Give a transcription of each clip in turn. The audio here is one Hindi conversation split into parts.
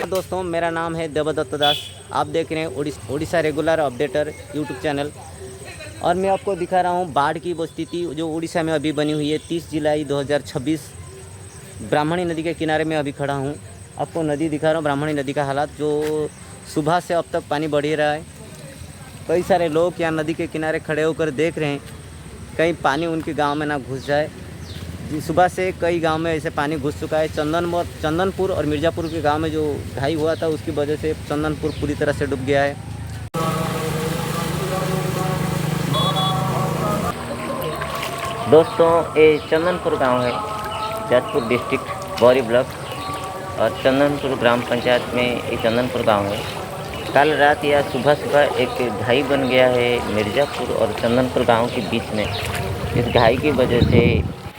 दोस्तों, मेरा नाम है देवदत्त दास। आप देख रहे हैं Orissa regular updater YouTube channel. और मैं आपको दिखा रहा हूं बाढ़ की वो स्थिति जो उड़ीसा में अभी बनी हुई है। 30 जुलाई 2026 ब्राह्मणी नदी के किनारे में अभी खड़ा हूं। आपको नदी दिखा रहा हूं, ब्राह्मणी नदी का हालात जो सुबह से अब तक पानी बढ़ ही रहा है। कई सारे लोग यहाँ नदी के किनारे खड़े होकर देख रहे हैं कहीं पानी उनके गांव में ना घुस जाए। सुबह से कई गांव में ऐसे पानी घुस चुका है। चंदनपुर और मिर्ज़ापुर के गांव में जो घाई हुआ था उसकी वजह से चंदनपुर पूरी तरह से डूब गया है। दोस्तों, ये चंदनपुर गांव है, जाजपुर डिस्ट्रिक्ट बौरी ब्लॉक और चंदनपुर ग्राम पंचायत में ये चंदनपुर गांव है। कल रात या सुबह एक घाई बन गया है मिर्ज़ापुर और चंदनपुर गांव के बीच में। इस घाई की वजह से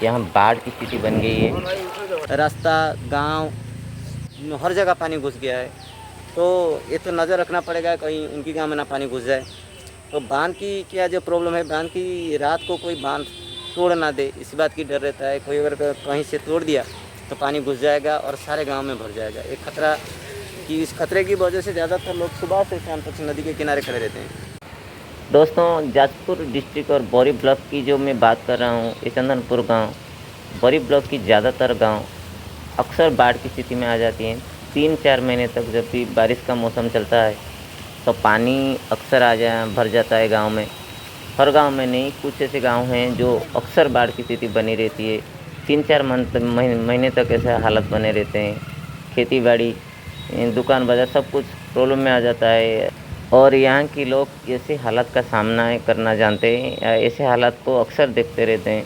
यहाँ बाढ़ की स्थिति बन गई है। रास्ता, गांव, हर जगह पानी घुस गया है। तो ये तो नज़र रखना पड़ेगा कहीं उनकी गांव में ना पानी घुस जाए। तो बांध की क्या जो प्रॉब्लम है, बांध की रात को कोई बांध तोड़ ना दे, इस बात की डर रहता है। कोई अगर कहीं से तोड़ दिया तो पानी घुस जाएगा और सारे गाँव में भर जाएगा। एक खतरा कि इस खतरे की वजह से ज़्यादातर लोग सुबह से शाम तक नदी के किनारे खड़े रहते हैं। दोस्तों, जाजपुर डिस्ट्रिक्ट और बौरी ब्लॉक की जो मैं बात कर रहा हूँ, ये चंदनपुर गांव, बौरी ब्लॉक की ज़्यादातर गांव अक्सर बाढ़ की स्थिति में आ जाती हैं। 3-4 महीने तक जब भी बारिश का मौसम चलता है तो पानी अक्सर भर जाता है गांव में। हर गांव में नहीं, कुछ ऐसे गांव हैं जो अक्सर बाढ़ की स्थिति बनी रहती है। 3-4 महीने तक ऐसे हालत बने रहते हैं। खेती बाड़ी, दुकान बाज़ार सब कुछ प्रॉब्लम में आ जाता है। और यहाँ के लोग ऐसे हालात का सामना करना जानते हैं या ऐसे हालात को अक्सर देखते रहते हैं।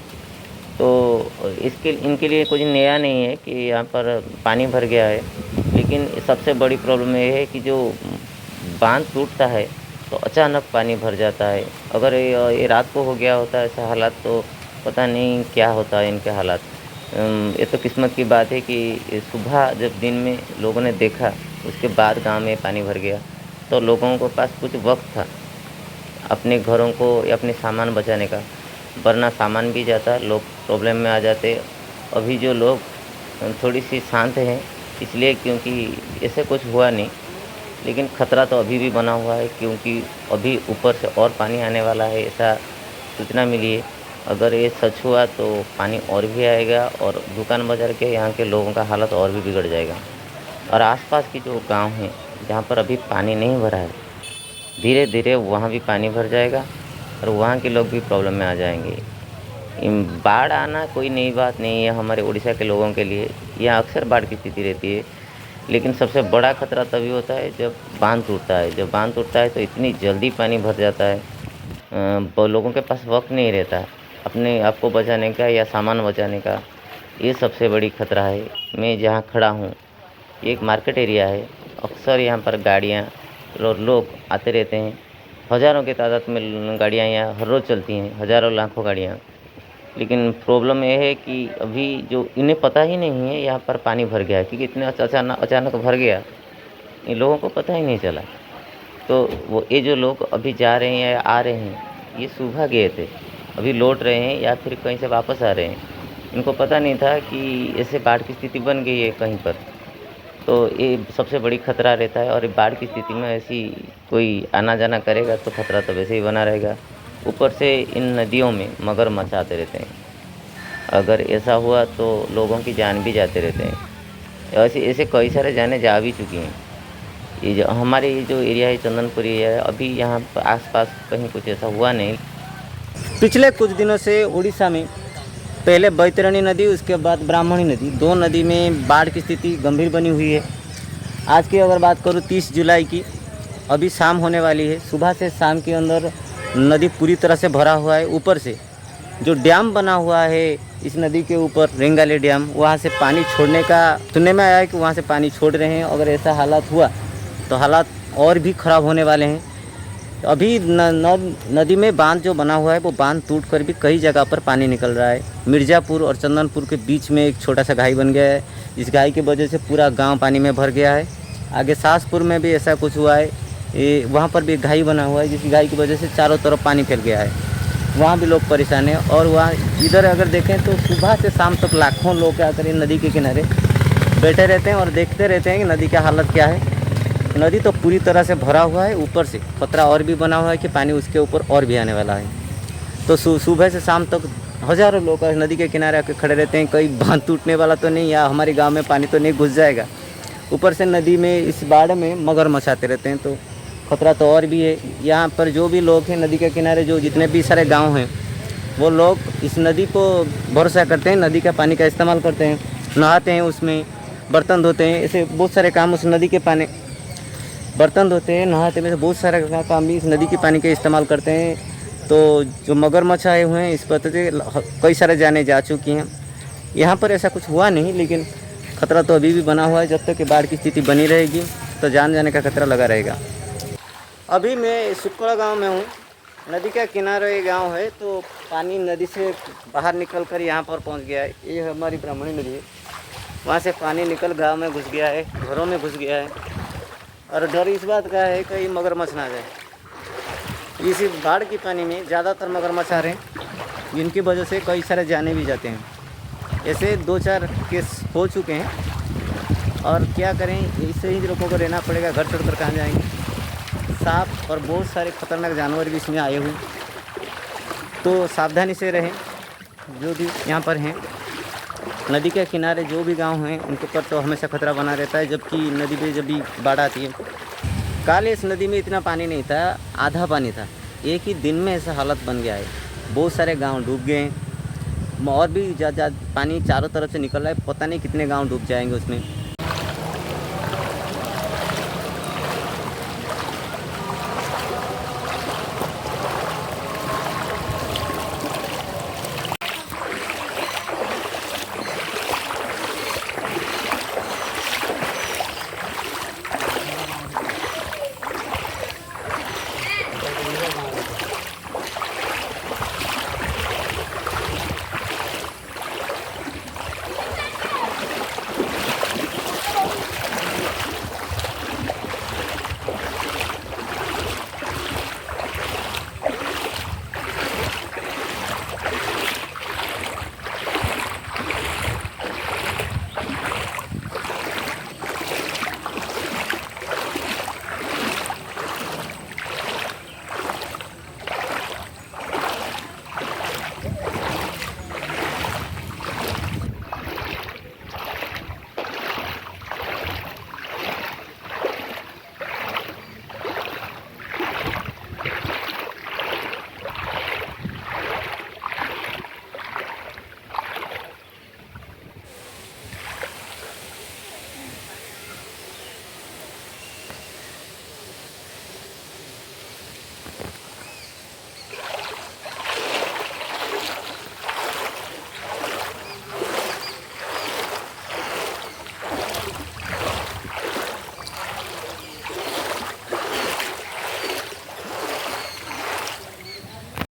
तो इनके लिए कुछ नया नहीं है कि यहाँ पर पानी भर गया है। लेकिन सबसे बड़ी प्रॉब्लम ये है कि जो बांध टूटता है तो अचानक पानी भर जाता है। अगर ये रात को हो गया होता है ऐसा हालात तो पता नहीं क्या होता है इनके हालात। ये तो किस्मत की बात है कि सुबह जब दिन में लोगों ने देखा उसके बाद गांव में पानी भर गया तो लोगों के पास कुछ वक्त था अपने घरों को या अपने सामान बचाने का, वरना सामान भी जाता, लोग प्रॉब्लम में आ जाते। अभी जो लोग थोड़ी सी शांत हैं इसलिए क्योंकि ऐसे कुछ हुआ नहीं, लेकिन ख़तरा तो अभी भी बना हुआ है क्योंकि अभी ऊपर से और पानी आने वाला है, ऐसा सूचना मिली है। अगर ये सच हुआ तो पानी और भी आएगा और दुकान बाज़ार के यहाँ के लोगों का हालत और भी बिगड़ जाएगा। और आसपास की जो गांव हैं जहाँ पर अभी पानी नहीं भरा है, धीरे धीरे वहाँ भी पानी भर जाएगा और वहाँ के लोग भी प्रॉब्लम में आ जाएंगे। बाढ़ आना कोई नई बात नहीं है हमारे उड़ीसा के लोगों के लिए। यहाँ अक्सर बाढ़ की स्थिति रहती है, लेकिन सबसे बड़ा खतरा तभी होता है जब बांध टूटता है। जब बांध टूटता है तो इतनी जल्दी पानी भर जाता है, लोगों के पास वक्त नहीं रहता अपने आप को बचाने का या सामान बचाने का। ये सबसे बड़ी खतरा है। मैं जहाँ खड़ा हूँ एक मार्केट एरिया है, अक्सर यहाँ पर गाड़ियाँ और लोग आते रहते हैं। हज़ारों की तादाद में गाड़ियाँ यहाँ हर रोज़ चलती हैं, हज़ारों लाखों गाड़ियाँ। लेकिन प्रॉब्लम ये है कि अभी जो इन्हें पता ही नहीं है यहाँ पर पानी भर गया है, क्योंकि इतने अचानक भर गया, इन लोगों को पता ही नहीं चला। तो वो ये जो लोग अभी जा रहे हैं या आ रहे हैं, ये सुबह गए थे, अभी लौट रहे हैं या फिर कहीं से वापस आ रहे हैं। इनको पता नहीं था कि ऐसे बाढ़ की स्थिति बन गई है कहीं पर। तो ये सबसे बड़ी खतरा रहता है। और बाढ़ की स्थिति में ऐसी कोई आना जाना करेगा तो खतरा तो वैसे ही बना रहेगा। ऊपर से इन नदियों में मगरमच्छ आते रहते हैं, अगर ऐसा हुआ तो लोगों की जान भी जाते रहते हैं। ऐसे कई सारे जाने जा भी चुकी हैं। ये जो हमारे ये जो एरिया है चंदनपुर एरिया है, अभी यहाँ आसपास कहीं कुछ ऐसा हुआ नहीं। पिछले कुछ दिनों से उड़ीसा में पहले बैतरणी नदी, उसके बाद ब्राह्मणी नदी, 2 नदी में बाढ़ की स्थिति गंभीर बनी हुई है। आज की अगर बात करूँ 30 जुलाई की, अभी शाम होने वाली है। सुबह से शाम के अंदर नदी पूरी तरह से भरा हुआ है। ऊपर से जो डैम बना हुआ है इस नदी के ऊपर, रेंगाली डैम, वहाँ से पानी छोड़ने का सुनने में आया है कि वहाँ से पानी छोड़ रहे हैं। अगर ऐसा हालात हुआ तो हालात और भी ख़राब होने वाले हैं। अभी नदी में बांध जो बना हुआ है वो बांध टूटकर भी कई जगह पर पानी निकल रहा है। मिर्ज़ापुर और चंदनपुर के बीच में एक छोटा सा घाई बन गया है। इस घाई की वजह से पूरा गांव पानी में भर गया है। आगे सासपुर में भी ऐसा कुछ हुआ है, वहाँ पर भी घाई बना हुआ है, जिस घाई की वजह से चारों तरफ पानी फैल गया है। वहाँ भी लोग परेशान हैं। और वहाँ इधर अगर देखें तो सुबह से शाम तक लाखों लोग क्या करें, नदी के किनारे बैठे रहते हैं और देखते रहते हैं कि नदी का हालत क्या है। नदी तो पूरी तरह से भरा हुआ है, ऊपर से खतरा और भी बना हुआ है कि पानी उसके ऊपर और भी आने वाला है। तो सुबह से शाम तक हज़ारों लोग नदी के किनारे आके खड़े रहते हैं। कहीं बांध टूटने वाला तो नहीं, या हमारे गांव में पानी तो नहीं घुस जाएगा। ऊपर से नदी में इस बाढ़ में मगरमच्छ आते रहते हैं, तो खतरा तो और भी है। यहाँ पर जो भी लोग हैं नदी के किनारे, जो जितने भी सारे गांव हैं, वो लोग इस नदी को भरोसा करते हैं, नदी का पानी का इस्तेमाल करते हैं, नहाते हैं, उसमें बर्तन धोते हैं। ऐसे बहुत सारे काम उस नदी के पानी, बर्तन धोते हैं, नहाते हैं, बहुत सारे काम भी इस नदी के पानी के इस्तेमाल करते हैं। तो जो मगरमच्छ आए हुए हैं इस पर कई सारे जाने जा चुकी हैं। यहाँ पर ऐसा कुछ हुआ नहीं, लेकिन खतरा तो अभी भी बना हुआ है। जब तक कि बाढ़ की स्थिति बनी रहेगी तो जान जाने का खतरा लगा रहेगा। अभी मैं सुकड़ा गांव में हूँ। नदी का किनारे ये गांव है, तो पानी नदी से बाहर निकल कर यहाँ पर पहुँच गया है। ये हमारी ब्राह्मणी नदी है, वहाँ से पानी निकल गाँव में घुस गया है, घरों में घुस गया है। और डर इस बात का है कहीं मगरमच्छ ना जाए। इसी बाढ़ के पानी में ज़्यादातर मगरमच्छ आ रहे हैं, जिनकी वजह से कई सारे जाने भी जाते हैं। ऐसे 2-4 केस हो चुके हैं। और क्या करें, इससे ही लोगों को रहना पड़ेगा, घर छोड़कर कहाँ जाएंगे। सांप और बहुत सारे खतरनाक जानवर भी इसमें आए हुए, तो सावधानी से रहें। जो भी यहाँ पर हैं नदी के किनारे जो भी गांव हैं, उनके ऊपर तो हमेशा खतरा बना रहता है। जबकि नदी में जब भी बाढ़ आती है, कल इस नदी में इतना पानी नहीं था, आधा पानी था। एक ही दिन में ऐसा हालत बन गया है, बहुत सारे गांव डूब गए हैं। और भी ज़्यादा पानी चारों तरफ से निकल रहा है, पता नहीं कितने गांव डूब जाएंगे उसमें।